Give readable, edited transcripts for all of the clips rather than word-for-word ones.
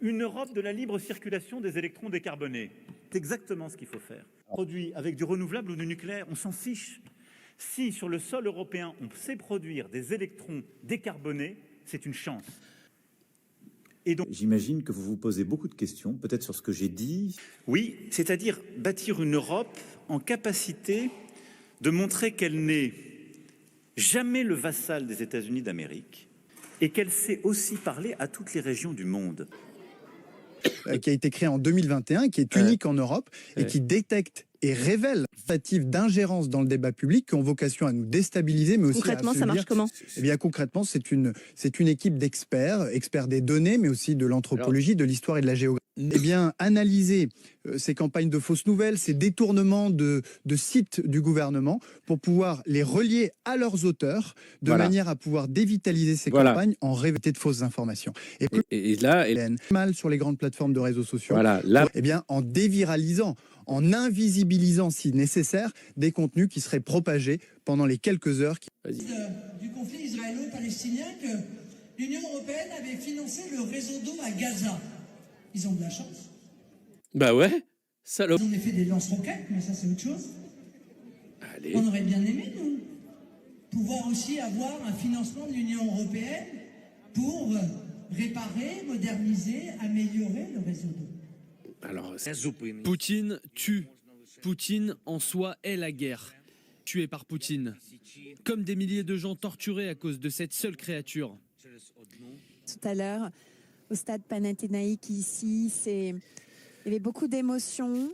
Une Europe de la libre circulation des électrons décarbonés. C'est exactement ce qu'il faut faire. Produit avec du renouvelable ou du nucléaire, on s'en fiche. Si sur le sol européen, on sait produire des électrons décarbonés, c'est une chance. Et donc, j'imagine que vous vous posez beaucoup de questions, peut-être sur ce que j'ai dit. Oui, c'est-à-dire bâtir une Europe en capacité de montrer qu'elle n'est jamais le vassal des États-Unis d'Amérique et qu'elle sait aussi parler à toutes les régions du monde. Qui a été créé en 2021, qui est unique en Europe et qui détecte et révèle tentatives d'ingérence dans le débat public qui ont vocation à nous déstabiliser, mais aussi concrètement, à ça marche comment? Eh bien, concrètement, c'est une équipe d'experts, experts des données, mais aussi de l'anthropologie, de l'histoire et de la géographie. Eh bien, analyser ces campagnes de fausses nouvelles, ces détournements de sites du gouvernement pour pouvoir les relier à leurs auteurs, de manière à pouvoir dévitaliser ces campagnes en révélant de fausses informations. Et là, mal sur les grandes plateformes de réseaux sociaux, eh bien, en déviralisant, en invisibilisant si nécessaire des contenus qui seraient propagés pendant les quelques heures du conflit israélo-palestinien que l'Union européenne avait financé le réseau d'eau à Gaza. Ils ont de la chance. Bah ouais, salope. Ils ont fait des lance-roquettes, mais ça c'est autre chose. Allez. On aurait bien aimé, nous, pouvoir aussi avoir un financement de l'Union européenne pour réparer, moderniser, améliorer le réseau d'eau. Alors, Poutine tue. Poutine en soi est la guerre. Tué par Poutine. Comme des milliers de gens torturés à cause de cette seule créature. Tout à l'heure, au stade Panathinaïque ici, il y avait beaucoup d'émotions.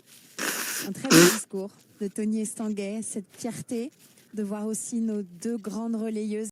Un très beau discours de Tony Estanguet, cette fierté de voir aussi nos deux grandes relayeuses.